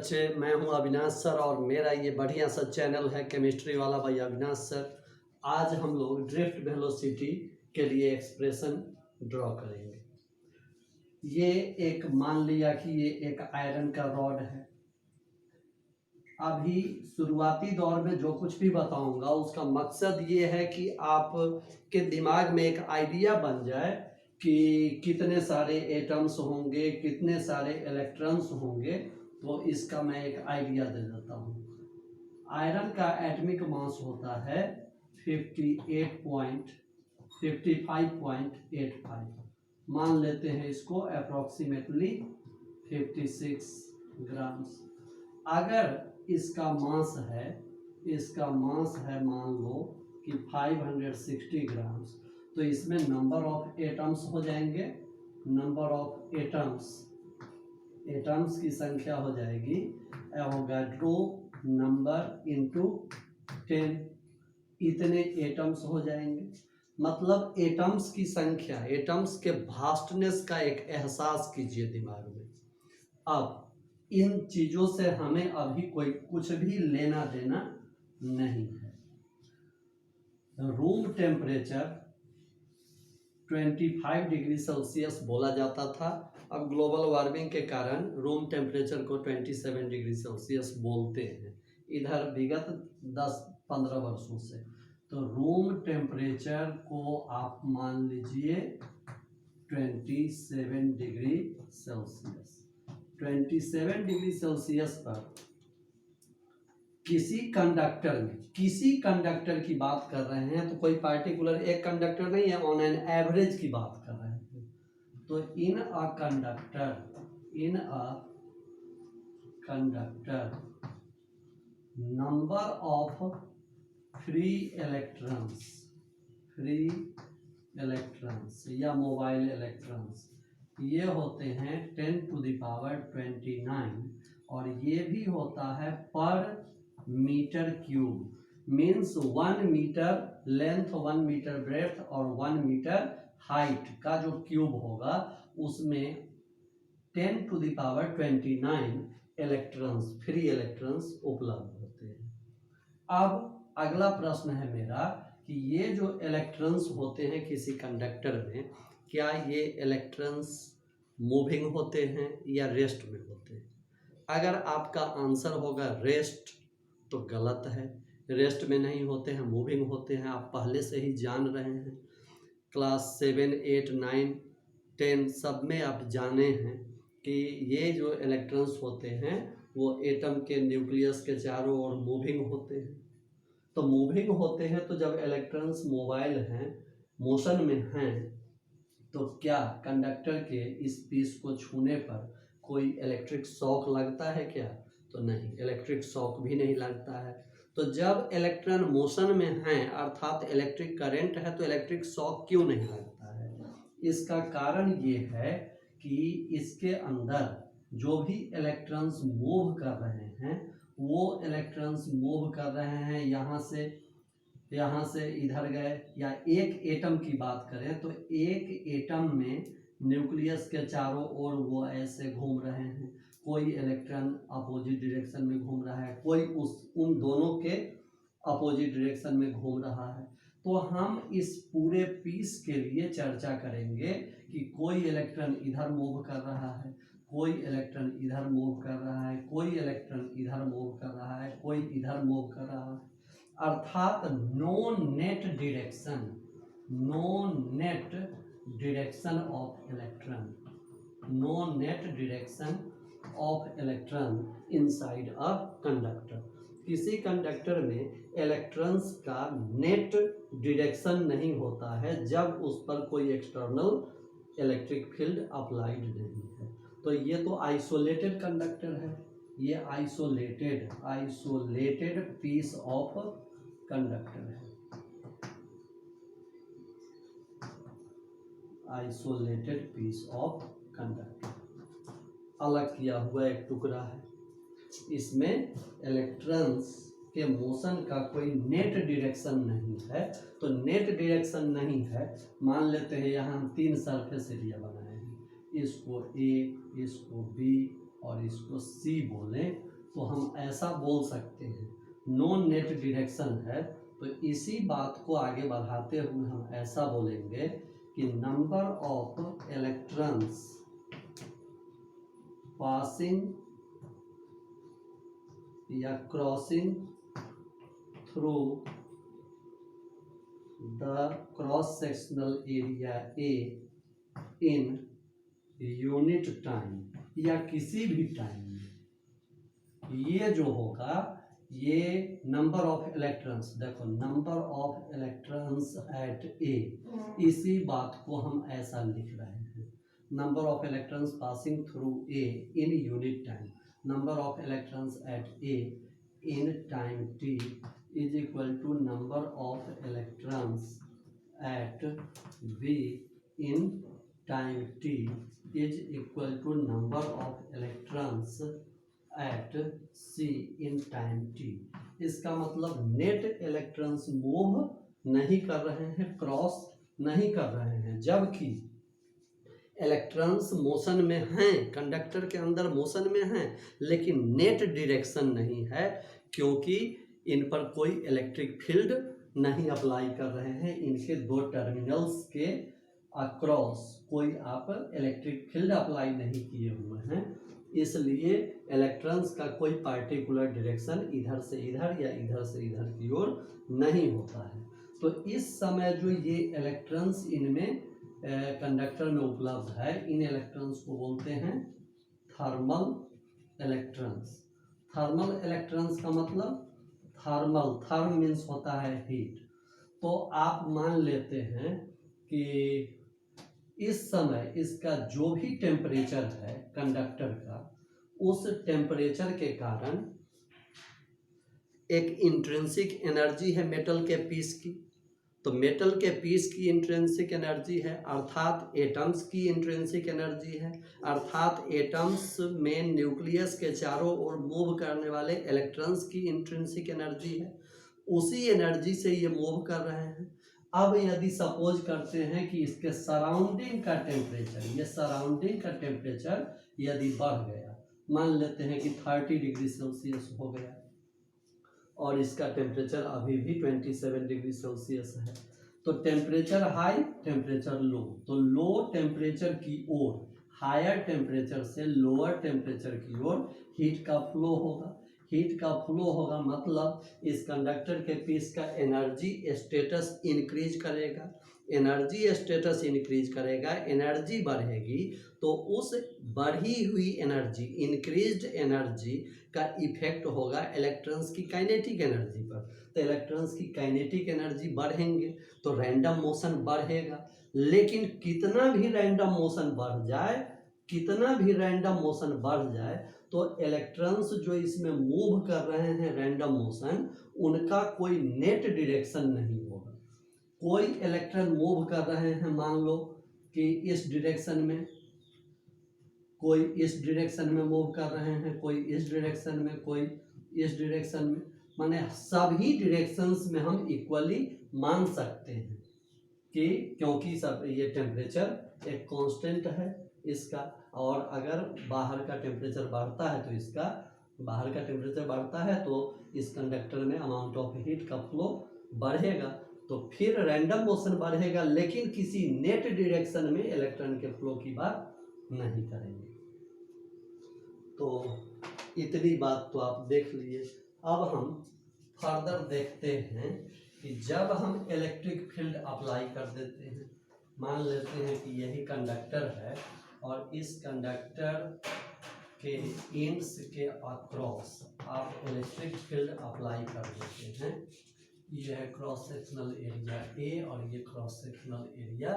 बच्चे, मैं हूं अविनाश सर और मेरा ये बढ़िया सा चैनल है केमिस्ट्री वाला भाई अविनाश सर। आज हम लोग ड्रिफ्ट वेलोसिटी के लिए एक्सप्रेशन ड्रॉ करेंगे। ये एक मान लिया कि ये एक आयरन का रॉड है। अभी शुरुआती दौर में जो कुछ भी बताऊंगा उसका मकसद ये है कि आप के दिमाग में एक आइडिया बन जाए कि कितने सारे एटम्स होंगे, कितने सारे इलेक्ट्रॉन्स होंगे। तो इसका मैं एक आइडिया दे देता हूँ। आयरन का एटॉमिक मास होता है 55.85। मान लेते हैं इसको अप्रोक्सीमेटली 56 ग्राम्स। अगर इसका मास है मान लो कि 560 ग्राम्स, तो इसमें नंबर ऑफ एटम्स हो जाएंगे। नंबर ऑफ एटम्स की संख्या हो जाएगी एवोगाड्रो नंबर इंटू 10। इतने एटम्स हो जाएंगे। मतलब एटम्स की संख्या, एटम्स के वास्टनेस का एक एहसास कीजिए दिमाग में। अब इन चीजों से हमें अभी कोई कुछ भी लेना देना नहीं है। रूम टेम्परेचर 25 डिग्री सेल्सियस बोला जाता था। अब ग्लोबल वार्मिंग के कारण रूम टेम्परेचर को 27 डिग्री सेल्सियस बोलते हैं इधर विगत 10-15 वर्षों से। तो रूम टेम्परेचर को आप मान लीजिए 27 डिग्री सेल्सियस। 27 डिग्री सेल्सियस पर किसी कंडक्टर की बात कर रहे हैं, तो कोई पार्टिकुलर एक कंडक्टर नहीं है, ऑन एन एवरेज की बात कर रहे हैं। तो in a conductor number of free electrons या मोबाइल इलेक्ट्रॉन्स ये होते हैं 10 टू द पावर 29, और ये भी होता है पर metre cube. Means 1 metre length, 1 metre breadth और 1 मीटर हाइट का जो क्यूब होगा उसमें 10 to the power 29 electrons, free electrons उपलब्ध होते हैं। अब अगला प्रश्न है मेरा कि ये जो इलेक्ट्रॉन्स होते हैं किसी कंडक्टर में, क्या ये इलेक्ट्रॉन्स मूविंग होते हैं या रेस्ट में होते हैं? अगर आपका आंसर होगा रेस्ट, तो गलत है। रेस्ट में नहीं होते हैं, मूविंग होते हैं। आप पहले से ही जान रहे हैं, क्लास 7, 8, 9, 10 सब में आप जाने हैं कि ये जो इलेक्ट्रॉन्स होते हैं वो एटम के न्यूक्लियस के चारों ओर मूविंग होते हैं। तो मूविंग होते हैं, तो जब इलेक्ट्रॉन्स मोबाइल हैं, मोशन में हैं, तो क्या कंडक्टर के इस पीस को छूने पर कोई इलेक्ट्रिक शॉक लगता है क्या? तो नहीं, इलेक्ट्रिक शॉक भी नहीं लगता है। तो जब इलेक्ट्रॉन मोशन में हैं अर्थात इलेक्ट्रिक करंट है, तो इलेक्ट्रिक शॉक क्यों नहीं लगता है? इसका कारण ये है कि इसके अंदर जो भी इलेक्ट्रॉन्स मूव कर रहे हैं, वो इलेक्ट्रॉन्स मूव कर रहे हैं यहाँ से इधर गए। या एक एटम की बात करें तो एक एटम में न्यूक्लियस के चारों ओर वो ऐसे घूम रहे हैं। कोई इलेक्ट्रॉन अपोजिट डायरेक्शन में घूम रहा है, कोई उन दोनों के अपोजिट डायरेक्शन में घूम रहा है। तो हम इस पूरे पीस के लिए चर्चा करेंगे कि कोई इलेक्ट्रॉन इधर मूव कर रहा है, कोई इलेक्ट्रॉन इधर मूव कर रहा है, कोई इलेक्ट्रॉन इधर मूव कर रहा है, कोई इधर मूव कर रहा है। अर्थात no net direction of electron inside a conductor. किसी कंडक्टर में इलेक्ट्रॉन्स का नेट डिरेक्शन नहीं होता है जब उस पर कोई एक्सटर्नल इलेक्ट्रिक फील्ड अप्लाइड नहीं है। तो ये तो आइसोलेटेड कंडक्टर है, ये आइसोलेटेड पीस ऑफ कंडक्टर है। आइसोलेटेड पीस ऑफ कंडक्टर, अलग किया हुआ एक टुकड़ा है। इसमें इलेक्ट्रॉन्स के मोशन का कोई नेट डायरेक्शन नहीं है। तो नेट डायरेक्शन नहीं है, मान लेते हैं यहाँ हम 3 सरफेस एरिया बनाए हैं, इसको ए, इसको बी और इसको सी बोलें, तो हम ऐसा बोल सकते हैं, नो नेट डायरेक्शन है तो इसी बात को आगे बढ़ाते हुए हम ऐसा बोलेंगे कि नंबर ऑफ इलेक्ट्रॉन्स पासिंग या crossing through the cross sectional area A in unit time या किसी भी टाइम में, ये जो होगा ये नंबर ऑफ इलेक्ट्रॉन्स, देखो number of electrons at A, इसी बात को हम ऐसा लिख रहे हैं, number of electrons passing through A in unit time, number of electrons at A in time T is equal to number of electrons at B in time t is equal to number of electrons at c in time t। इसका मतलब net electrons move नहीं कर रहे हैं, cross नहीं कर रहे हैं, जबकि इलेक्ट्रॉन्स मोशन में हैं, कंडक्टर के अंदर मोशन में हैं, लेकिन नेट डायरेक्शन नहीं है क्योंकि इन पर कोई इलेक्ट्रिक फील्ड नहीं अप्लाई कर रहे हैं, इनके दो टर्मिनल्स के अक्रॉस कोई आप इलेक्ट्रिक फील्ड अप्लाई नहीं किए हुए हैं, इसलिए इलेक्ट्रॉन्स का कोई पार्टिकुलर डायरेक्शन इधर से इधर या इधर से इधर की ओर नहीं होता है। तो इस समय जो ये इलेक्ट्रॉन्स इनमें कंडक्टर में उपलब्ध है, इन इलेक्ट्रॉन्स को बोलते हैं थर्मल इलेक्ट्रॉन्स। थर्मल इलेक्ट्रॉन्स का मतलब थर्मल, थर्म मीन्स होता है हीट। तो आप मान लेते हैं कि इस समय इसका जो भी टेम्परेचर है कंडक्टर का, उस टेम्परेचर के कारण एक इंट्रिंसिक एनर्जी है मेटल के पीस की, तो मेटल के पीस की इंट्रिंसिक एनर्जी है, अर्थात एटम्स की इंट्रिंसिक एनर्जी है, अर्थात एटम्स में न्यूक्लियस के चारों ओर मूव करने वाले इलेक्ट्रॉन्स की इंट्रिंसिक एनर्जी है, उसी एनर्जी से ये मूव कर रहे हैं। अब यदि सपोज करते हैं कि इसके सराउंडिंग का टेम्परेचर, ये सराउंडिंग का टेम्परेचर यदि बढ़ गया, मान लेते हैं कि 30 डिग्री सेल्सियस हो गया और इसका टेम्परेचर अभी भी 27 डिग्री सेल्सियस है, तो टेम्परेचर हाई टेम्परेचर लो, तो लो टेम्परेचर की ओर, हायर टेम्परेचर से लोअर टेम्परेचर की ओर हीट का फ्लो होगा। हीट का फ्लो होगा मतलब इस कंडक्टर के पीस का एनर्जी स्टेटस इंक्रीज करेगा, एनर्जी स्टेटस इंक्रीज करेगा, एनर्जी बढ़ेगी, तो उस बढ़ी हुई एनर्जी, इंक्रीज्ड एनर्जी का इफेक्ट होगा इलेक्ट्रॉन्स की काइनेटिक एनर्जी पर। तो इलेक्ट्रॉन्स की काइनेटिक एनर्जी बढ़ेंगे तो रैंडम मोशन बढ़ेगा, लेकिन कितना भी रैंडम मोशन बढ़ जाए, कितना भी रैंडम मोशन बढ़ जाए, तो इलेक्ट्रॉन्स जो इसमें मूव कर रहे हैं रैंडम मोशन, उनका कोई नेट डायरेक्शन नहीं होगा। कोई इलेक्ट्रॉन मूव कर रहे हैं, मान लो कि इस डायरेक्शन में, कोई इस डायरेक्शन में मूव कर रहे हैं, कोई इस डायरेक्शन में, कोई इस डायरेक्शन में, माने सभी डायरेक्शंस में हम इक्वली मान सकते हैं कि क्योंकि सब ये टेम्परेचर एक कांस्टेंट है इसका, और अगर बाहर का टेम्परेचर बढ़ता है तो इसका, बाहर का टेम्परेचर बढ़ता है तो इस कंडक्टर में अमाउंट ऑफ हीट का फ्लो बढ़ेगा, तो फिर रैंडम मोशन बढ़ेगा, लेकिन किसी नेट डायरेक्शन में इलेक्ट्रॉन के फ्लो की बात नहीं करेंगे। तो इतनी बात तो आप देख लिए। अब हम फर्दर देखते हैं कि जब हम इलेक्ट्रिक फील्ड अप्लाई कर देते हैं, मान लेते हैं कि यही कंडक्टर है और इस कंडक्टर के एंड्स के अक्रॉस आप इलेक्ट्रिक फील्ड अप्लाई कर देते हैं, ये है क्रॉस सेक्शनल एरिया ए और ये क्रॉस सेक्शनल एरिया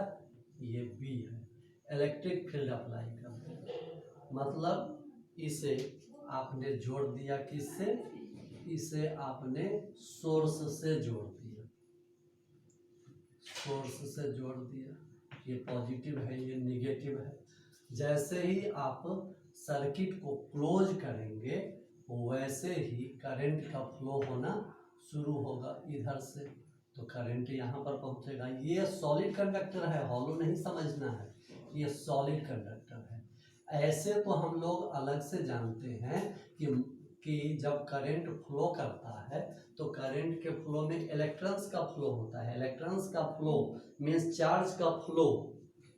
ये बी है। इलेक्ट्रिक फील्ड अप्लाई कर दें मतलब इसे आपने जोड़ दिया किससे, इसे आपने सोर्स से जोड़ दिया, सोर्स से जोड़ दिया, ये पॉजिटिव है ये निगेटिव है। जैसे ही आप सर्किट को क्लोज करेंगे वैसे ही करंट का फ्लो होना शुरू होगा इधर से, तो करंट यहाँ पर पहुँचेगा। ये सॉलिड कंडक्टर है, हॉलो नहीं समझना है, ये सॉलिड कंडक्टर है। ऐसे तो हम लोग अलग से जानते हैं कि कि जब करंट फ्लो करता है तो करंट के फ्लो में इलेक्ट्रॉन्स का फ्लो होता है। इलेक्ट्रॉन्स का फ्लो मीन्स चार्ज का फ्लो।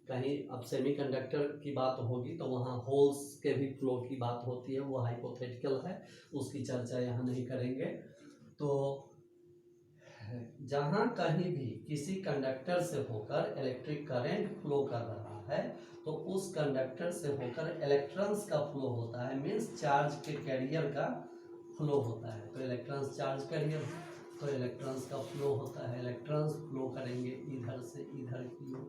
कहीं अब सेमीकंडक्टर की बात होगी तो वहाँ होल्स के भी फ्लो की बात होती है, वो हाइपोथेटिकल है, उसकी चर्चा यहाँ नहीं करेंगे। तो जहाँ कहीं भी किसी कंडक्टर से होकर इलेक्ट्रिक करंट फ्लो कर रहा है तो उस कंडक्टर से होकर इलेक्ट्रॉन्स का फ्लो होता है, मीन्स चार्ज के कैरियर का फ्लो होता है। तो इलेक्ट्रॉन्स चार्ज कैरियर, तो इलेक्ट्रॉन्स का फ्लो होता है। इलेक्ट्रॉन्स फ्लो करेंगे इधर से इधर की ओर,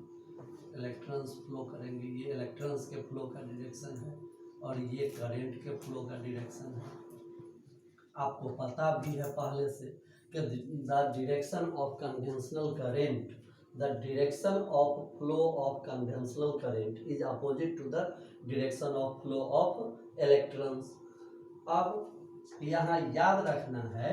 इलेक्ट्रॉन्स फ्लो करेंगे, ये इलेक्ट्रॉन्स के फ्लो का डायरेक्शन है और ये करंट के फ्लो का डायरेक्शन है। आपको पता भी है पहले से कि the direction of conventional current, the direction of flow of conventional current is opposite to the direction of flow of electrons. अब यहाँ याद रखना है,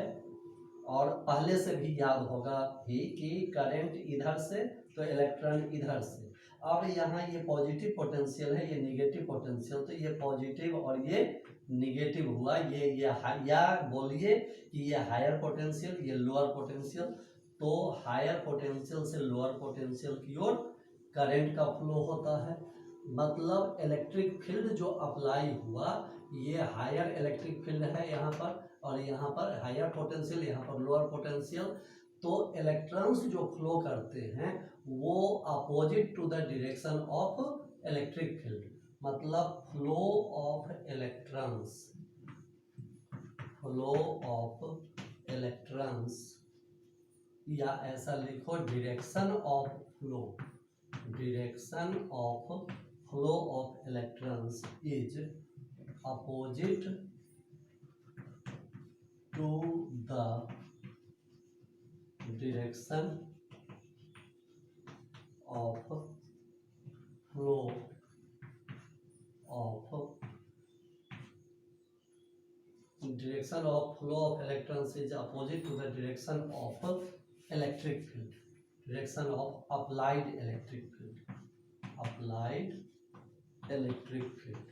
और पहले से भी याद होगा ही, कि करंट इधर से तो इलेक्ट्रॉन इधर से। अब यहाँ ये पॉजिटिव पोटेंशियल है, ये निगेटिव पोटेंशियल, तो ये पॉजिटिव और ये निगेटिव हुआ। ये या बोलिए कि ये हायर पोटेंशियल, ये लोअर पोटेंशियल। तो हायर पोटेंशियल से लोअर पोटेंशियल की ओर करंट का फ्लो होता है। मतलब इलेक्ट्रिक फील्ड जो अप्लाई हुआ, ये हायर इलेक्ट्रिक फील्ड है यहाँ पर, और यहाँ पर हायर पोटेंशियल, यहाँ पर लोअर पोटेंशियल। तो इलेक्ट्रॉन्स जो फ्लो करते हैं वो opposite to the direction of electric field. मतलब flow of electrons, flow of electrons, या ऐसा लिखो direction of flow, direction of flow of electrons is opposite to the direction of flow of direction of flow of electrons is opposite to the direction of electric field, direction of applied electric field, applied electric field।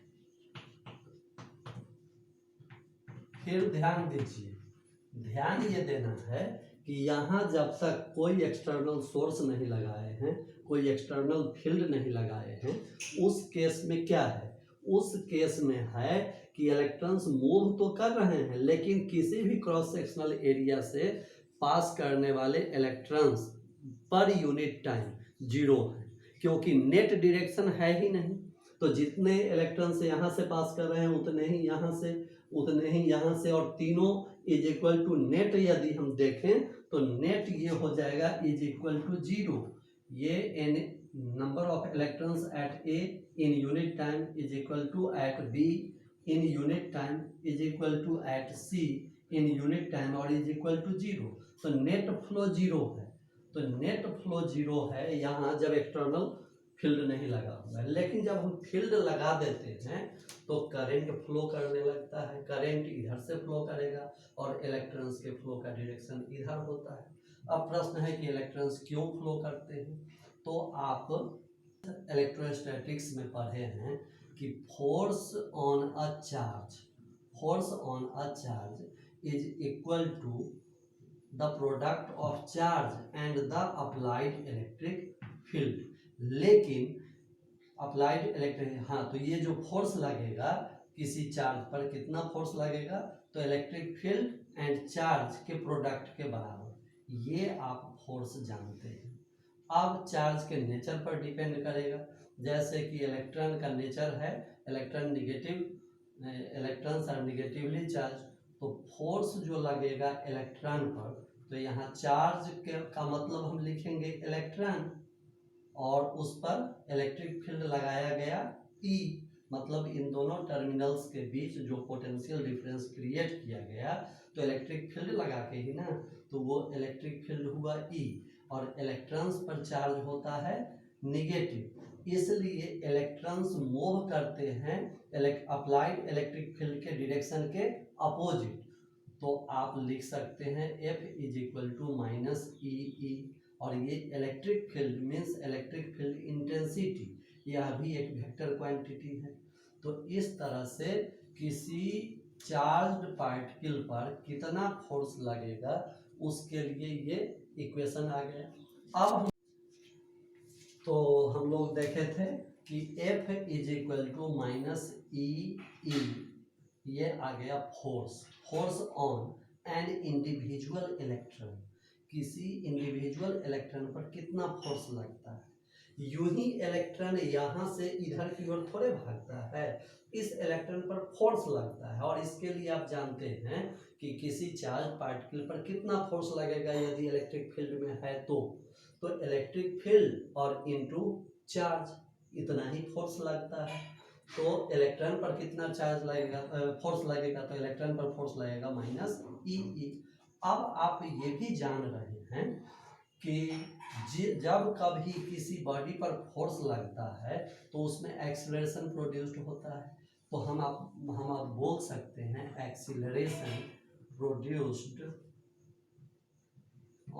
फिर ध्यान दीजिए, ध्यान ये देना है कि यहाँ जब तक कोई एक्सटर्नल सोर्स नहीं लगाए हैं, कोई एक्सटर्नल फील्ड नहीं लगाए हैं, उस केस में क्या है, उस केस में है कि इलेक्ट्रॉन्स मूव तो कर रहे हैं लेकिन किसी भी क्रॉस सेक्शनल एरिया से पास करने वाले electrons per unit time zero है, क्योंकि नेट डायरेक्शन है ही नहीं। तो जितने इलेक्ट्रॉन्स यहाँ से पास कर रहे हैं उतने ही यहाँ से, उतने ही यहाँ से, और तीनों इज इक्वल टू नेट यदि हम देखें तो नेट ये हो जाएगा इज इक्वल टू जीरो। ये N number of electrons at A in unit time is equal to at B in unit time is equal to at C in unit time और is equal to zero. तो net flow zero है, तो net flow zero है यहाँ जब external field नहीं लगा हुआ है। लेकिन जब हम फील्ड लगा देते हैं तो करंट फ्लो करने लगता है, करंट इधर से फ्लो करेगा और इलेक्ट्रॉन्स के फ्लो का डायरेक्शन इधर होता है। अब प्रश्न है कि इलेक्ट्रॉन्स क्यों फ्लो करते हैं। तो आप इलेक्ट्रोस्टैटिक्स में पढ़े हैं कि force on a charge, force on a charge is equal to the product of charge and the applied electric field. लेकिन अप्लाइड इलेक्ट्रिक, हाँ, तो ये जो फोर्स लगेगा किसी चार्ज पर, कितना फोर्स लगेगा, तो इलेक्ट्रिक फील्ड एंड चार्ज के प्रोडक्ट के बराबर, ये आप फोर्स जानते हैं। अब चार्ज के नेचर पर डिपेंड करेगा, जैसे कि इलेक्ट्रॉन का नेचर है electron negative, electrons are negatively charge, तो फोर्स जो लगेगा इलेक्ट्रॉन पर, तो यहाँ चार्ज का मतलब हम लिखेंगे इलेक्ट्रॉन, और उस पर इलेक्ट्रिक फील्ड लगाया गया E, मतलब इन दोनों टर्मिनल्स के बीच जो पोटेंशियल डिफरेंस क्रिएट किया गया, तो इलेक्ट्रिक फील्ड लगा के ही ना, तो वो इलेक्ट्रिक फील्ड हुआ E, और इलेक्ट्रॉन्स पर चार्ज होता है निगेटिव, इसलिए इलेक्ट्रॉन्स मूव करते हैं अप्लाइड इलेक्ट्रिक फील्ड के डायरेक्शन के अपोजिट। तो आप लिख सकते हैं F is equal to minus E, और ये electric field means electric field intensity, यह भी एक वेक्टर क्वांटिटी है। तो इस तरह से किसी चार्ज्ड पार्टिकल पर कितना फोर्स लगेगा, उसके लिए ये इक्वेशन आ गया। अब तो हम लोग देखे थे कि F is equal to minus E, ये आ गया force on an individual electron. किसी इंडिविजुअल इलेक्ट्रॉन पर कितना फोर्स लगता है। यूं ही इलेक्ट्रॉन यहाँ से इधर की ओर थोड़े भागता है, इस इलेक्ट्रॉन पर फोर्स लगता है। और इसके लिए आप जानते हैं कि किसी चार्ज पार्टिकल पर कितना फोर्स लगेगा यदि इलेक्ट्रिक फील्ड में है तो इलेक्ट्रिक फील्ड और इनटू चार्ज इतना ही फोर्स लगता है। तो इलेक्ट्रॉन पर कितना चार्ज लगेगा, फोर्स लगेगा, तो इलेक्ट्रॉन पर फोर्स लगेगा माइनस ई। अब आप ये भी जान रहे हैं कि जब कभी किसी बॉडी पर फोर्स लगता है तो उसमें एक्सीलरेशन प्रोड्यूस्ड होता है। तो हम आप बोल सकते हैं acceleration produced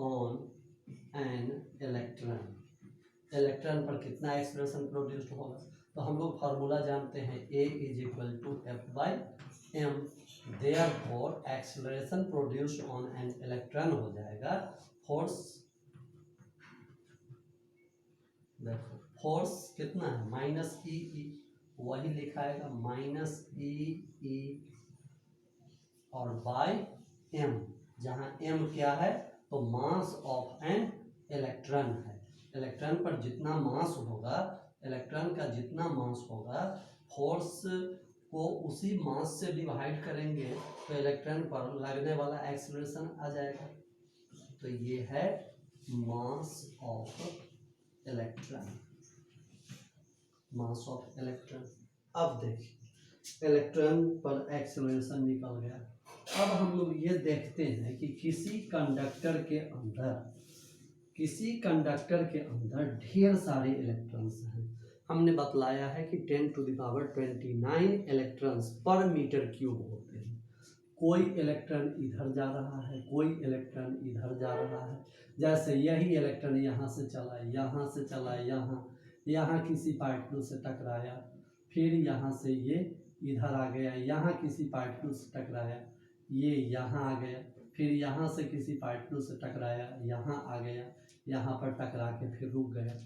on an electron पर कितना एक्सीलरेशन प्रोड्यूस्ड होगा। तो हम लोग फार्मूला जानते हैं, A is equal to F/m। Therefore acceleration produced on an electron हो जाएगा फोर्स कितना है माइनस ई, वही लिखाएगा माइनस ई और बाय m, जहां m क्या है तो मास ऑफ एन इलेक्ट्रॉन है। इलेक्ट्रॉन पर जितना मास होगा, इलेक्ट्रॉन का जितना मास होगा, फोर्स को उसी मास से डिवाइड करेंगे तो इलेक्ट्रॉन पर लगने वाला एक्सीलरेशन आ जाएगा। तो ये है mass of electron, mass of electron. अब देखिए इलेक्ट्रॉन पर एक्सीलरेशन निकल गया। अब हम लोग ये देखते हैं कि किसी कंडक्टर के अंदर ढेर सारे इलेक्ट्रॉन्स हैं। हमने बतलाया है कि 10 टू द पावर 29 इलेक्ट्रॉन्स पर मीटर क्यूब होते हैं। कोई इलेक्ट्रॉन इधर जा रहा है, कोई इलेक्ट्रॉन इधर जा रहा है। जैसे यही इलेक्ट्रॉन यहाँ से चला, यहाँ से चला, यहाँ किसी पार्टिकल से टकराया, फिर यहाँ से ये इधर आ गया, यहाँ किसी पार्टिकल से टकराया, ये यहाँ आ गया, फिर यहाँ से किसी पार्टिकल से टकराया, यहाँ आ गया, यहाँ पर टकरा के फिर रुक गया।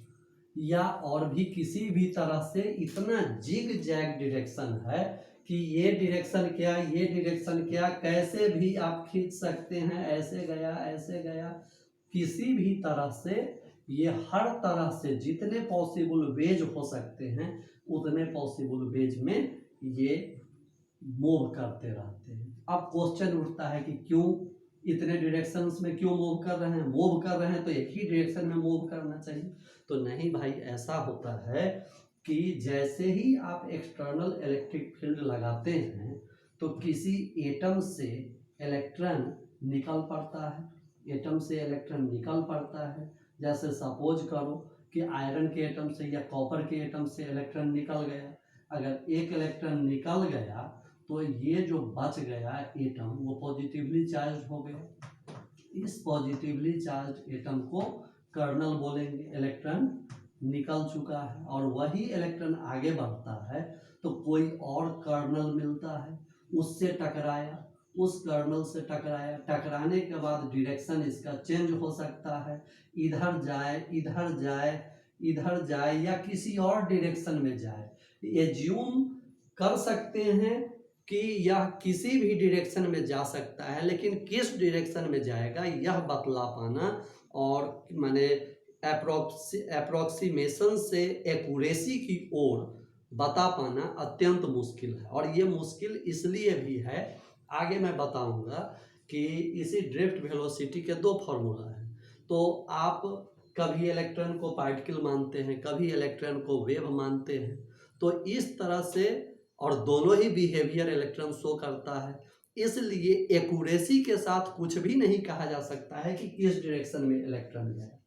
या और भी किसी भी तरह से इतना जिग जैग डायरेक्शन है कि ये डायरेक्शन क्या, ये डायरेक्शन क्या, कैसे भी आप खींच सकते हैं, ऐसे गया, ऐसे गया, किसी भी तरह से ये हर तरह से जितने पॉसिबल वेज हो सकते हैं उतने पॉसिबल वेज में ये मूव करते रहते हैं। अब क्वेश्चन उठता है कि क्यों इतने डायरेक्शंस में क्यों मूव कर रहे हैं। मूव कर रहे हैं तो एक ही डायरेक्शन में मूव करना चाहिए। तो नहीं भाई, ऐसा होता है कि जैसे ही आप एक्सटर्नल इलेक्ट्रिक फील्ड लगाते हैं तो किसी एटम से इलेक्ट्रॉन निकल पड़ता है, एटम से इलेक्ट्रॉन निकल पड़ता है। जैसे सपोज करो कि आयरन के एटम से या कॉपर के एटम से इलेक्ट्रॉन निकल गया। अगर एक इलेक्ट्रॉन निकल गया तो ये जो बच गया एटम वो पॉजिटिवली चार्ज हो गया। इस पॉजिटिवली चार्ज एटम को कर्नल बोलेंगे। इलेक्ट्रॉन निकल चुका है और वही इलेक्ट्रॉन आगे बढ़ता है तो कोई और कर्नल मिलता है, उससे टकराया, उस कर्नल से टकराया, टकराने के बाद डायरेक्शन इसका चेंज हो सकता है, इधर जाए, इधर जाए, इधर जाए या किसी और डायरेक्शन में जाए। एज्यूम कर सकते हैं कि यह किसी भी डायरेक्शन में जा सकता है, लेकिन किस डायरेक्शन में जाएगा यह बतला पाना और माने अप्रोक्सीमेशन से एक्यूरेसी की ओर बता पाना अत्यंत मुश्किल है। और ये मुश्किल इसलिए भी है, आगे मैं बताऊंगा कि इसी ड्रिफ्ट वेलोसिटी के दो फॉर्मूला हैं। तो आप कभी इलेक्ट्रॉन को पार्टिकल मानते हैं, कभी इलेक्ट्रॉन को वेव मानते हैं। तो इस तरह से और दोनों ही बिहेवियर इलेक्ट्रॉन शो करता है, इसलिए एक्यूरेसी के साथ कुछ भी नहीं कहा जा सकता है कि किस डायरेक्शन में इलेक्ट्रॉन जाए।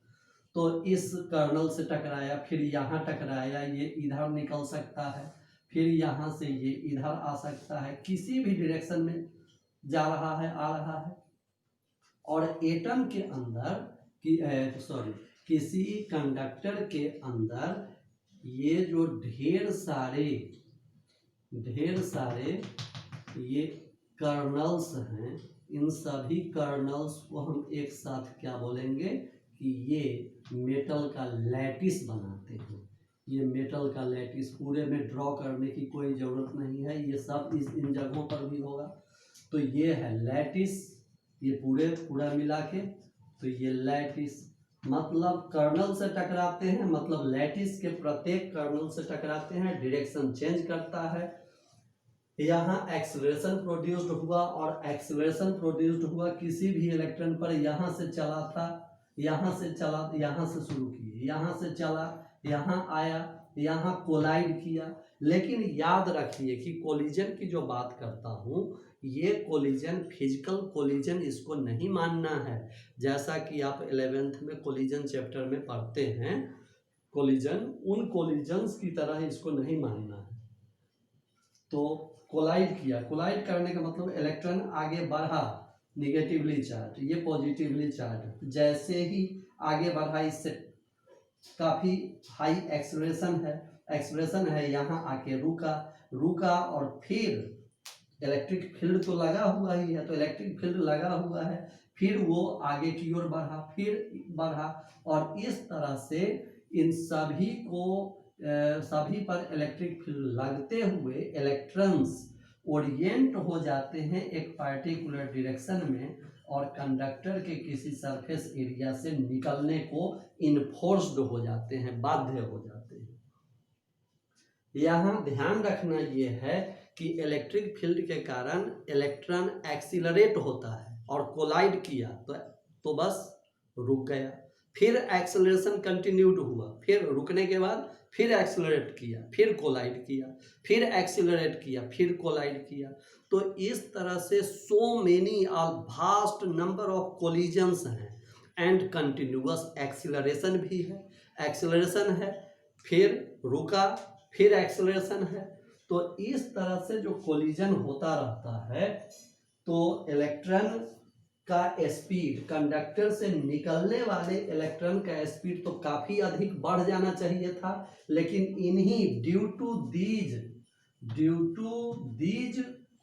तो इस कर्नल से टकराया, फिर यहाँ टकराया, ये इधर निकल सकता है, फिर यहाँ से ये इधर आ सकता है, किसी भी डायरेक्शन में जा रहा है, आ रहा है। और एटम के अंदर किसी कंडक्टर के अंदर ये जो ढेर सारे ये कर्नल्स हैं, इन सभी कर्नल्स को हम एक साथ क्या बोलेंगे कि ये मेटल का लैटिस बनाते हैं। ये मेटल का लैटिस पूरे में ड्रॉ करने की कोई ज़रूरत नहीं है, ये सब इन जगहों पर भी होगा। तो ये है लैटिस, ये पूरा मिला के, तो ये लैटिस मतलब कर्नल से टकराते हैं, मतलब लैटिस के प्रत्येक कर्नल से टकराते हैं, डायरेक्शन चेंज करता है। यहाँ एक्सेलरेशन प्रोड्यूस्ड हुआ और एक्सेलरेशन प्रोड्यूस्ड हुआ किसी भी इलेक्ट्रॉन पर, यहाँ से चला था, यहाँ से चला, यहाँ से शुरू किए, यहाँ से चला, यहाँ आया, यहाँ कोलाइड किया। लेकिन याद रखिए कि कोलिजन की जो बात करता हूँ, ये कोलिजन फिजिकल कोलिजन इसको नहीं मानना है। जैसा कि आप 11th में कोलिजन चैप्टर में पढ़ते हैं, कोलिजन उन कोलिजन्स की तरह इसको नहीं मानना है। तो कोलाइड किया, कोलाइड करने का मतलब इलेक्ट्रॉन आगे बढ़ा, निगेटिवली चार्ज, ये पॉजिटिवली चार्ज, जैसे ही आगे बढ़ा इससे काफ़ी हाई एक्सेलरेशन है, यहाँ आके रुका और फिर इलेक्ट्रिक फील्ड तो लगा हुआ ही है, तो इलेक्ट्रिक फील्ड लगा हुआ है, फिर वो आगे की ओर बढ़ा, फिर बढ़ा, और इस तरह से इन सभी पर इलेक्ट्रिक फील्ड लगते हुए इलेक्ट्रॉन्स ओरिएंट हो जाते हैं एक पार्टिकुलर डायरेक्शन में, और कंडक्टर के किसी सरफेस एरिया से निकलने को इन्फोर्स्ड हो जाते हैं, बाध्य हो जाते हैं। यहाँ ध्यान रखना ये है कि इलेक्ट्रिक फील्ड के कारण इलेक्ट्रॉन एक्सीलरेट होता है, और कोलाइड किया तो बस रुक गया, फिर एक्सेलरेशन कंटिन्यूड हुआ, फिर रुकने के बाद फिर एक्सेलरेट किया, फिर कोलाइड किया, फिर एक्सेलरेट किया, फिर कोलाइड किया। तो इस तरह से so many vast number of collisions हैं, एंड कंटिन्यूअस एक्सेलरेशन भी है, एक्सेलरेशन है, फिर रुका, फिर एक्सेलरेशन है। तो इस तरह से जो कोलिजन होता रहता है, तो इलेक्ट्रॉन का स्पीड, कंडक्टर से निकलने वाले इलेक्ट्रॉन का स्पीड तो काफ़ी अधिक बढ़ जाना चाहिए था, लेकिन इन्हीं due to these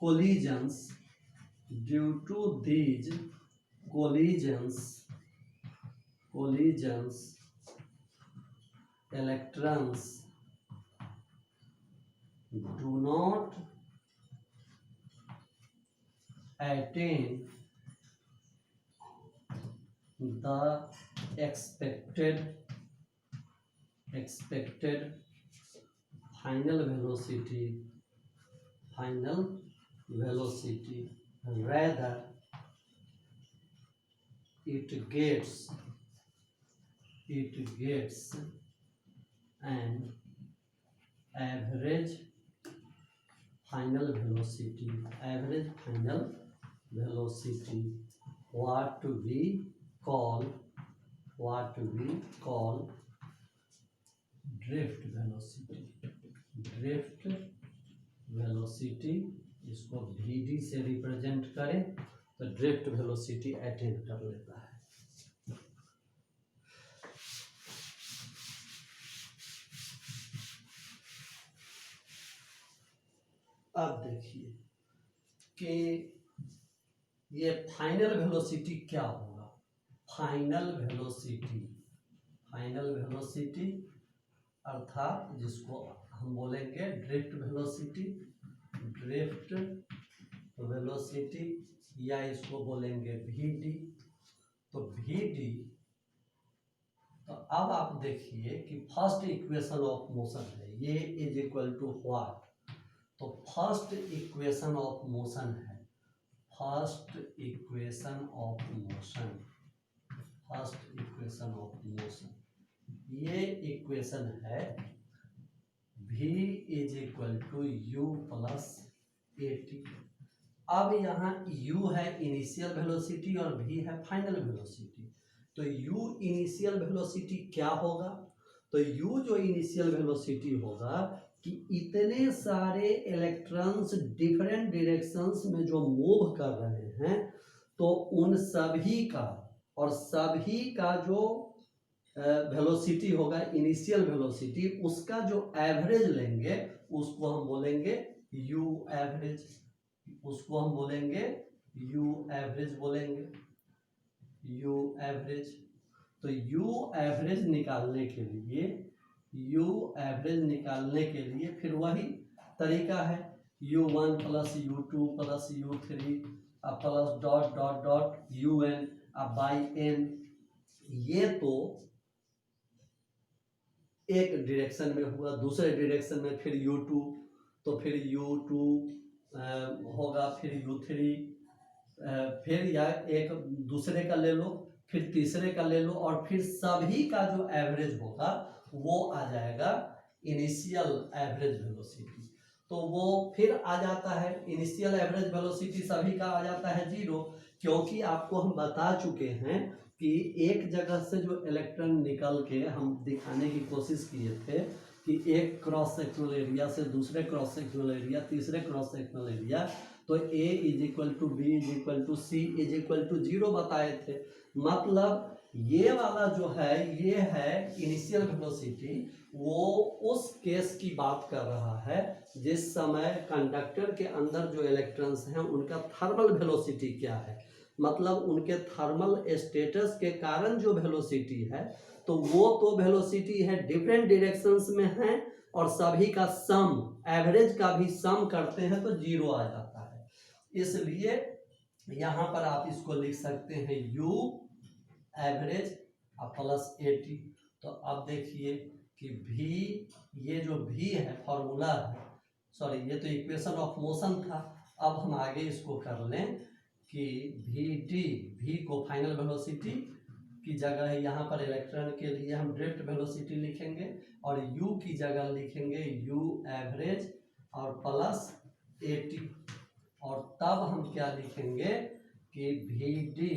collisions electrons do not attain the expected final velocity, rather it gets an average final velocity, what we call drift velocity, इसको VD से रिप्रेजेंट करें तो ड्रिफ्ट वेलोसिटी अटेन कर लेता है। अब देखिए कि ये फाइनल वेलोसिटी क्या होगा। फाइनल वेलोसिटी अर्थात जिसको हम बोलेंगे ड्रिफ्ट वेलोसिटी या इसको बोलेंगे VD। तो VD, तो अब आप देखिए कि फर्स्ट इक्वेशन ऑफ मोशन है, ये इज इक्वल टू व्हाट। तो फर्स्ट इक्वेशन ऑफ मोशन है, ये इक्वेशन है V is equal to U plus AT। अब यहाँ U है इनिशियल वेलोसिटी और V है फाइनल वेलोसिटी। तो U इनिशियल वेलोसिटी क्या होगा? तो U जो इनिशियल वेलोसिटी होगा कि इतने सारे इलेक्ट्रॉन्स डिफरेंट डायरेक्शंस में जो मूव कर रहे हैं, तो उन सभी का जो वेलोसिटी होगा, इनिशियल वेलोसिटी, उसका जो एवरेज लेंगे उसको हम बोलेंगे U एवरेज। उसको हम बोलेंगे यू एवरेज बोलेंगे, यू एवरेज। तो यू एवरेज निकालने के लिए, यू एवरेज निकालने के लिए फिर वही तरीका है, u1 plus u2 plus u3 plus dot dot dot un अब बाई n। ये तो एक डायरेक्शन में हुआ, दूसरे डायरेक्शन में फिर u2, तो फिर u2 होगा, फिर u3, फिर या एक दूसरे का ले लो, फिर तीसरे का ले लो, और फिर सभी का जो एवरेज होगा वो आ जाएगा इनिशियल एवरेज वेलोसिटी। तो वो फिर आ जाता है इनिशियल एवरेज वेलोसिटी सभी का आ जाता है 0, क्योंकि आपको हम बता चुके हैं कि एक जगह से जो इलेक्ट्रॉन निकल के हम दिखाने की कोशिश किए थे कि एक क्रॉस सेक्शनल एरिया से दूसरे क्रॉस सेक्शनल एरिया, तीसरे क्रॉस सेक्शनल एरिया, तो A is equal to B is equal to C is equal to 0 बताए थे। मतलब ये वाला जो है ये है इनिशियल वेलोसिटी, वो उस केस की बात कर रहा है जिस समय कंडक्टर के अंदर जो इलेक्ट्रॉन्स हैं उनका थर्मल वेलोसिटी क्या है, मतलब उनके थर्मल स्टेटस के कारण जो वेलोसिटी है, तो वो तो वेलोसिटी है डिफरेंट डायरेक्शंस में है, और सभी का सम, एवरेज का भी सम करते हैं तो 0 आ जाता है। इसलिए यहाँ पर आप इसको लिख सकते हैं u एवरेज प्लस 80। तो अब देखिए कि v, ये जो v है फॉर्मूला है, सॉरी ये तो इक्वेशन ऑफ मोशन था। अब हम आगे इसको कर लें कि v को फाइनल वेलोसिटी की जगह है, यहाँ पर इलेक्ट्रॉन के लिए हम ड्रिफ्ट वेलोसिटी लिखेंगे, और u की जगह लिखेंगे u एवरेज और प्लस 80, और तब हम क्या लिखेंगे कि vd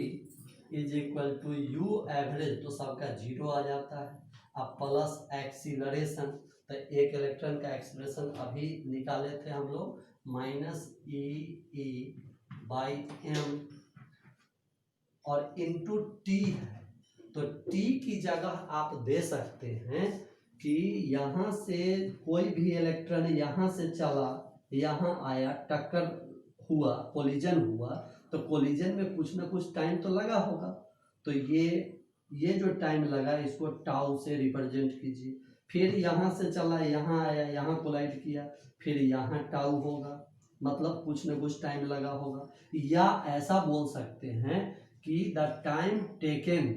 is equal to U average, तो सबका 0 आ जाता है। अब प्लस एक्सीलरेशन, तो एक इलेक्ट्रॉन का एक्सीलरेशन अभी निकाले थे हम लोग, माइनस ई बाई एम, और इनटू टी है, तो टी की जगह आप दे सकते हैं कि यहाँ से कोई भी इलेक्ट्रॉन यहाँ से चला, यहाँ आया, टक्कर हुआ, कोलिजन हुआ, तो कोलिजन में कुछ ना कुछ टाइम तो लगा होगा, तो ये जो टाइम लगा इसको टाउ से रिप्रेजेंट कीजिए। फिर यहाँ से चला, यहाँ आया, यहाँ कोलाइड किया, फिर यहाँ टाउ होगा, मतलब कुछ ना कुछ टाइम लगा होगा। या ऐसा बोल सकते हैं कि the time taken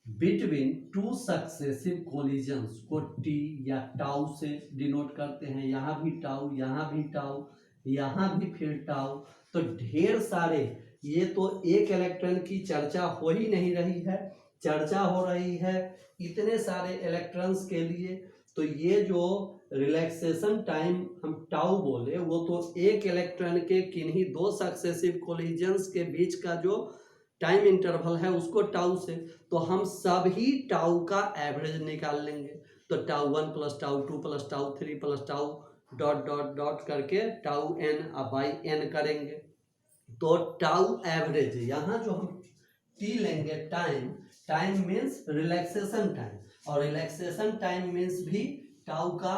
between two successive collisions को टी या टाउ से डिनोट करते हैं। यहाँ भी टाउ, यहाँ भी टाउ, यहाँ भी फिर टाउ, तो ढेर सारे, ये तो एक इलेक्ट्रॉन की चर्चा हो ही नहीं रही है, चर्चा हो रही है इतने सारे इलेक्ट्रॉन्स के लिए। तो ये जो रिलैक्सेशन टाइम हम टाउ बोले, वो तो एक इलेक्ट्रॉन के किन्हीं दो सक्सेसिव कोलिजन्स के बीच का जो टाइम इंटरवल है उसको टाउ से, तो हम सभी टाउ का एवरेज निकाल लेंगे। तो tau 1 plus tau 2 plus tau 3 plus tau dot dot dot करके टाउ n बाई n करेंगे। तो टाउ एवरेज, यहाँ जो हम टी लेंगे, टाइम मीन्स रिलैक्सेशन टाइम, और रिलैक्सेशन टाइम मीन्स भी टाउ का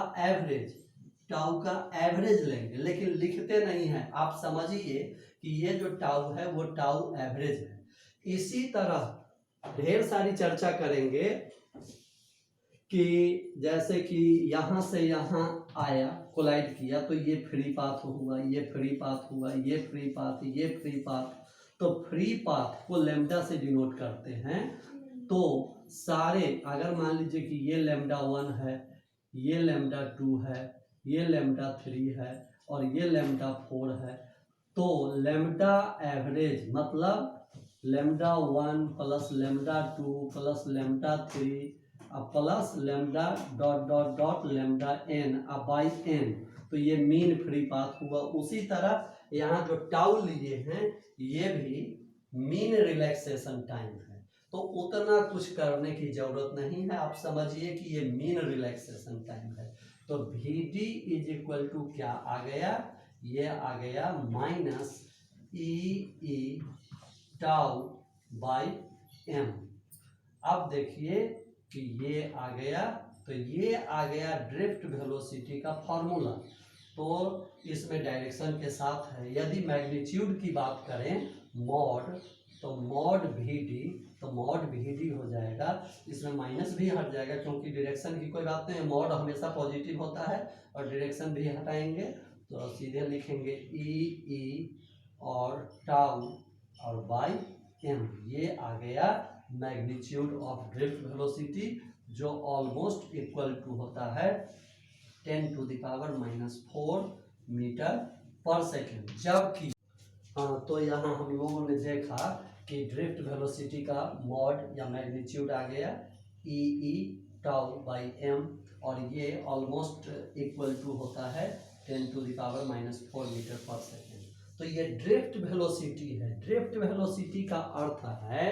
एवरेज लेंगे, लेकिन लिखते नहीं है। आप समझिए कि ये जो टाउ है वो टाउ एवरेज है। इसी तरह ढेर सारी चर्चा करेंगे कि जैसे कि यहाँ से यहाँ आया, कोलाइड किया, तो ये फ्री पाथ हुआ, ये फ्री पाथ हुआ, ये फ्री पाथ, ये फ्री पाथ, तो फ्री पाथ को लैम्डा से डिनोट करते हैं। तो सारे, अगर मान लीजिए कि ये लैम्डा 1 है, ये लैम्डा 2 है, ये लैम्डा 3 है, और ये लैम्डा 4 है, तो लैम्डा एवरेज मतलब lambda 1 plus lambda 2 plus lambda 3 plus lambda dot dot dot lambda n by n, तो ये मीन फ्री पाथ हुआ। उसी तरह यहाँ जो टाउ लिए हैं ये भी मीन रिलैक्सेशन टाइम है, तो उतना कुछ करने की जरूरत नहीं है, आप समझिए कि ये मीन रिलैक्सेशन टाइम है। तो Vd इज इक्वल टू क्या आ गया, ये आ गया minus E tau by m। अब देखिए कि ये आ गया, तो ये आ गया ड्रिफ्ट वेलोसिटी का फॉर्मूला। तो इसमें डायरेक्शन के साथ है। यदि मैग्नीट्यूड की बात करें मॉड, तो मॉड वी डी, तो मॉड वी डी हो जाएगा, इसमें माइनस भी हट जाएगा क्योंकि डायरेक्शन की कोई बात नहीं है, मॉड हमेशा पॉजिटिव होता है, और डायरेक्शन भी हटाएंगे तो सीधे लिखेंगे ई और टाउ और बाई एम। ये आ गया मैग्नीट्यूड ऑफ ड्रिफ्ट वेलोसिटी, जो ऑलमोस्ट इक्वल टू होता है 10⁻⁻⁴ मीटर पर सेकेंड। जबकि हाँ, तो यहाँ हम लोगों ने देखा कि ड्रिफ्ट वेलोसिटी का मॉड या मैग्नीट्यूड आ गया ई टाउ बाई एम, और ये ऑलमोस्ट इक्वल टू होता है 10⁻⁻⁴ मीटर पर सेकेंड। तो ये ड्रिफ्ट वेलोसिटी है। ड्रिफ्ट वेलोसिटी का अर्थ है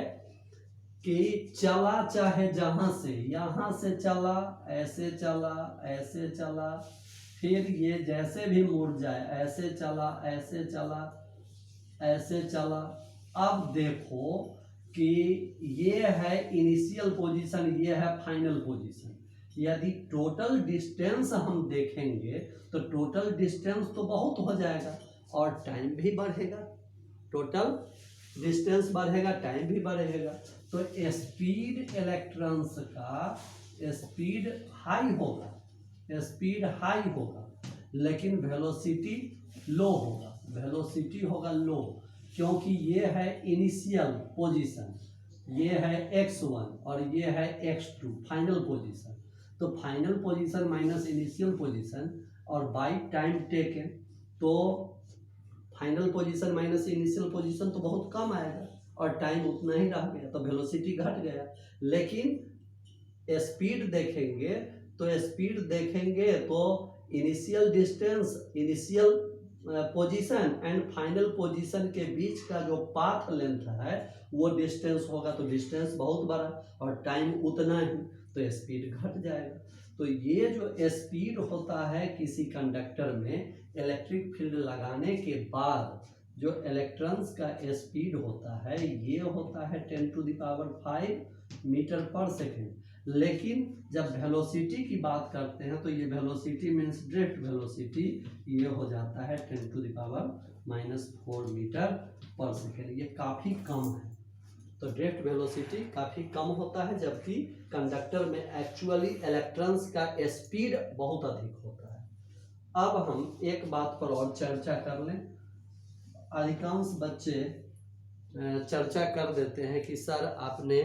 कि चला चाहे जहां से, यहां से चला, ऐसे चला, ऐसे चला, फिर ये जैसे भी मुड़ जाए, ऐसे चला, ऐसे चला, ऐसे चला। अब देखो कि ये है इनिशियल पोजीशन, ये है फाइनल पोजीशन। यदि टोटल डिस्टेंस हम देखेंगे तो टोटल डिस्टेंस तो बहुत हो जाएगा और टाइम भी बढ़ेगा। टोटल डिस्टेंस बढ़ेगा, टाइम भी बढ़ेगा, तो स्पीड इलेक्ट्रॉन्स का स्पीड हाई होगा, स्पीड हाई होगा, लेकिन वेलोसिटी लो होगा, वेलोसिटी होगा लो, क्योंकि ये है इनिशियल पोजीशन, ये है x1 और ये है x2 फाइनल पोजीशन। तो final position minus initial position और बाई टाइम टेकन, तो final position minus initial position तो बहुत कम आएगा और टाइम उतना ही रह गया, तो वेलोसिटी घट गया। लेकिन स्पीड देखेंगे तो initial distance, initial position and final position के बीच का जो पाथ लेंथ है वो डिस्टेंस होगा, तो डिस्टेंस बहुत बड़ा और टाइम उतना ही, तो स्पीड घट जाएगा। तो ये जो स्पीड होता है किसी कंडक्टर में इलेक्ट्रिक फील्ड लगाने के बाद जो इलेक्ट्रॉन्स का स्पीड होता है, ये होता है 10⁵ मीटर पर सेकेंड। लेकिन जब वेलोसिटी की बात करते हैं तो ये वेलोसिटी मीन्स ड्रिफ्ट वेलोसिटी, ये हो जाता है 10⁻⁻⁴ मीटर पर सेकेंड। ये काफ़ी कम है, तो ड्रिफ्ट वेलोसिटी काफ़ी कम होता है, जबकि कंडक्टर में एक्चुअली इलेक्ट्रॉन्स का स्पीड बहुत अधिक होता है। अब हम एक बात पर और चर्चा कर लें। अधिकांश बच्चे चर्चा कर देते हैं कि सर आपने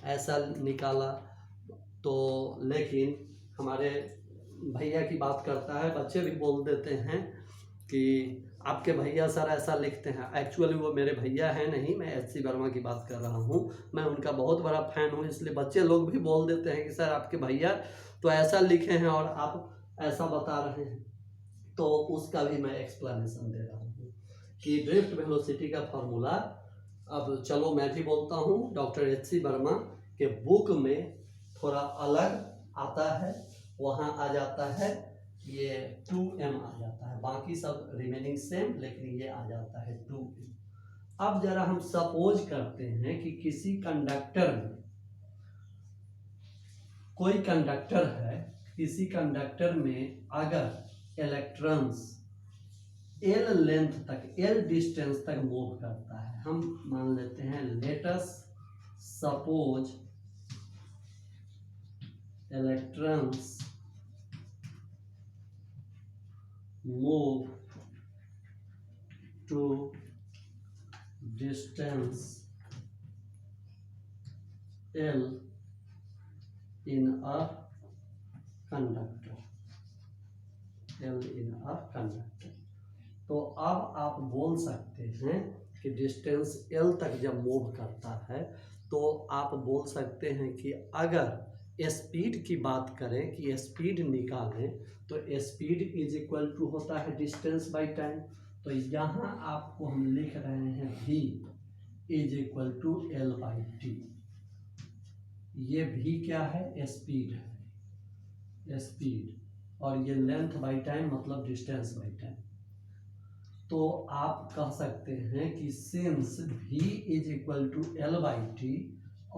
ऐसा निकाला, तो लेकिन हमारे भैया की बात करता है, बच्चे भी बोल देते हैं कि आपके भैया सर ऐसा लिखते हैं। एक्चुअली वो मेरे भैया हैं नहीं, मैं एच.सी. वर्मा की बात कर रहा हूँ, मैं उनका बहुत बड़ा फैन हूँ, इसलिए बच्चे लोग भी बोल देते हैं कि सर आपके भैया तो ऐसा लिखे हैं और आप ऐसा बता रहे हैं। तो उसका भी मैं एक्सप्लेनेशन दे रहा हूँ कि ड्रिफ्ट वेलोसिटी का फॉर्मूला, अब चलो मैं भी बोलता हूँ, डॉक्टर एच.सी. वर्मा के बुक में थोड़ा अलग आता है, वहाँ आ जाता है ये 2m आ जाता है, बाकी सब रिमेनिंग सेम, लेकिन ये आ जाता है 2m। अब जरा हम सपोज करते हैं कि किसी कंडक्टर में, कोई कंडक्टर है, किसी कंडक्टर में अगर इलेक्ट्रॉन्स L लेंथ तक, L डिस्टेंस तक मूव करता है, हम मान लेते हैं, let us suppose electrons move to distance L in a conductor, L in a conductor। तो अब आप बोल सकते हैं कि डिस्टेंस L तक जब मूव करता है तो आप बोल सकते हैं कि अगर स्पीड की बात करें कि स्पीड निकालें, तो स्पीड इज इक्वल टू होता है डिस्टेंस बाय टाइम। तो यहाँ आपको हम लिख रहे हैं v is equal to L by T. ये v क्या है? स्पीड है, स्पीड, और ये लेंथ बाय टाइम मतलब डिस्टेंस बाय टाइम। तो आप कह सकते हैं कि since v is equal to L by T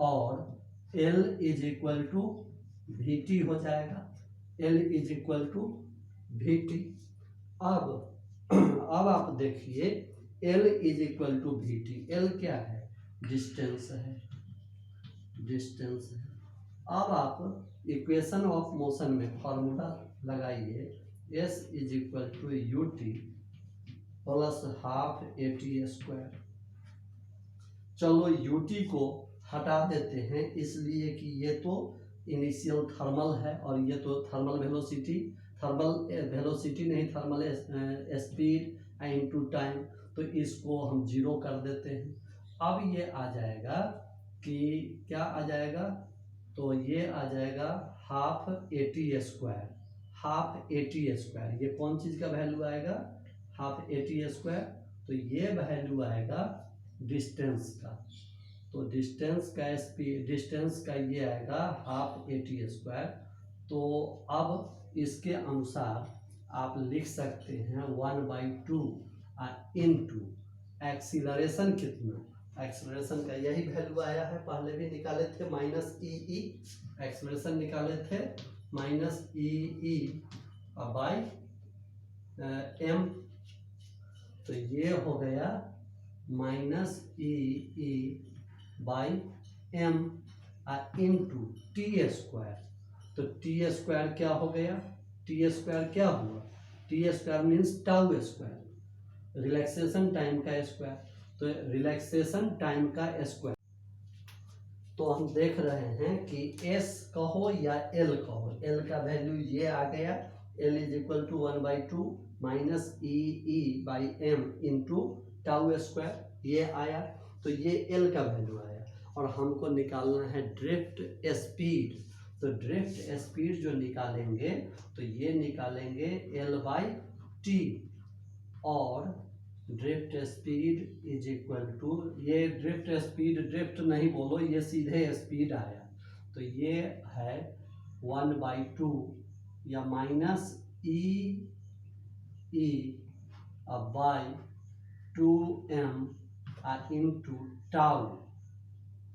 और L is equal to V T हो जाएगा, L is equal to V T. अब आप देखिए L is equal to V T. L क्या है? डिस्टेंस है, डिस्टेंस है। अब आप इक्वेशन ऑफ मोशन में फॉर्मूला लगाइए, S is equal to U T plus half A T square. चलो यूटी को हटा देते हैं, इसलिए कि ये तो इनिशियल थर्मल है और ये तो थर्मल वेलोसिटी नहीं, थर्मल स्पीड इनटू टाइम, तो इसको हम जीरो कर देते हैं। अब ये आ जाएगा कि क्या आ जाएगा? तो ये आ जाएगा half A T square. Half A T square ये कौन चीज़ का वैल्यू आएगा? Half A T square. तो ये वैल्यू आएगा डिस्टेंस का। तो डिस्टेंस का ये आएगा हाफ ए टी स्क्वायर। तो अब इसके अनुसार आप लिख सकते हैं 1/2 इंटू एक्सीलरेशन कितना? एक्सीलरेशन का यही वैल्यू आया है, पहले भी निकाले थे, माइनस ई एक्सीलरेशन निकाले थे माइनस ई बाई एम। तो ये हो गया minus E by M into T square. तो टी स्क्वायर क्या हो गया? टी स्क्वायर क्या हुआ? T square means tau square, relaxation time का स्क्वायर। तो रिलैक्सेशन टाइम का स्क्वायर। तो हम देख रहे हैं कि S कहो या L कहो, L का वैल्यू ये आ गया, L is equal to 1/2 minus E by M into tau square, ये आया। तो ये L का वैल्यू आया और हमको निकालना है ड्रिफ्ट स्पीड। तो ड्रिफ्ट स्पीड जो निकालेंगे तो ये निकालेंगे L/T, और drift speed is equal to, ये ड्रिफ्ट स्पीड, ड्रिफ्ट नहीं बोलो, ये सीधे स्पीड आया। तो ये है 1/2 या minus E by 2m into tau.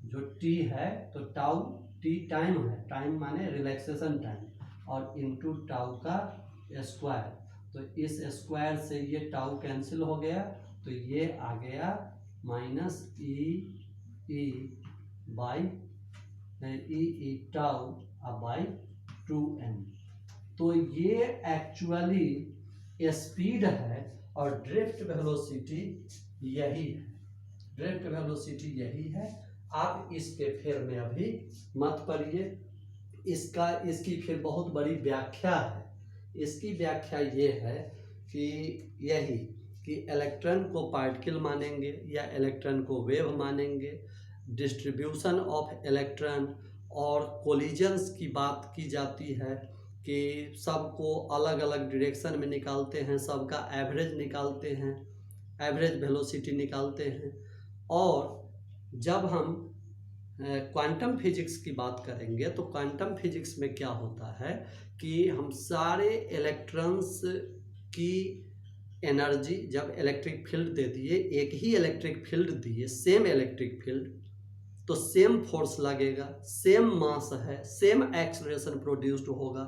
जो टी है तो टाउ, टी टाइम है, टाइम माने रिलैक्सेशन टाइम, और इंटू टाउ का स्क्वायर। तो इस स्क्वायर से ये टाउ कैंसिल हो गया, तो ये आ गया minus E by tau by 2m। तो ये एक्चुअली स्पीड है और ड्रिफ्ट वेलोसिटी यही है, ड्रिफ्ट वेलोसिटी यही है। आप इसके फेर में अभी मत पड़िए, इसकी फिर बहुत बड़ी व्याख्या है। इसकी व्याख्या ये है कि यही कि इलेक्ट्रॉन को पार्टिकल मानेंगे या इलेक्ट्रॉन को वेव मानेंगे, डिस्ट्रीब्यूशन ऑफ इलेक्ट्रॉन और कोलिजन्स की बात की जाती है कि सबको अलग अलग डायरेक्शन में निकालते हैं, सबका एवरेज निकालते हैं, एवरेज वेलोसिटी निकालते हैं। और जब हम क्वांटम फिजिक्स की बात करेंगे तो क्वांटम फिजिक्स में क्या होता है कि हम सारे इलेक्ट्रॉन्स की एनर्जी, जब इलेक्ट्रिक फील्ड दे दिए, एक ही इलेक्ट्रिक फील्ड दिए, सेम इलेक्ट्रिक फील्ड, तो सेम फोर्स लगेगा, सेम मास है, सेम एक्सेलरेशन प्रोड्यूस्ड होगा।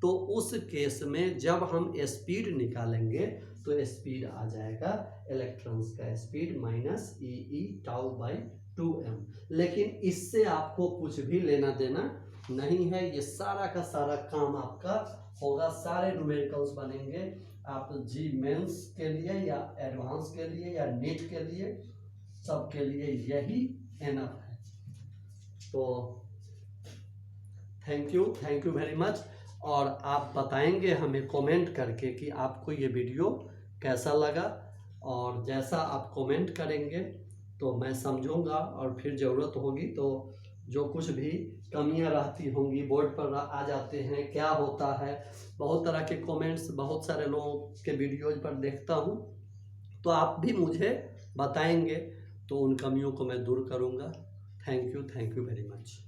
तो उस केस में जब हम स्पीड निकालेंगे तो स्पीड आ जाएगा इलेक्ट्रॉन्स का speed minus E tau by 2m। लेकिन इससे आपको कुछ भी लेना देना नहीं है, ये सारा का सारा काम आपका होगा, सारे न्यूमेरिकल्स बनेंगे आप जी मेंस के लिए या एडवांस के लिए या नीट के लिए, सबके लिए यही एनफ है। तो थैंक यू वेरी मच। और आप बताएंगे हमें कमेंट करके कि आपको ये वीडियो कैसा लगा, और जैसा आप कमेंट करेंगे तो मैं समझूंगा, और फिर ज़रूरत होगी तो जो कुछ भी कमियां रहती होंगी बोर्ड पर आ जाते हैं, क्या होता है, बहुत तरह के कमेंट्स बहुत सारे लोगों के वीडियोज पर देखता हूं, तो आप भी मुझे बताएंगे तो उन कमियों को मैं दूर करूंगा। Thank you very much.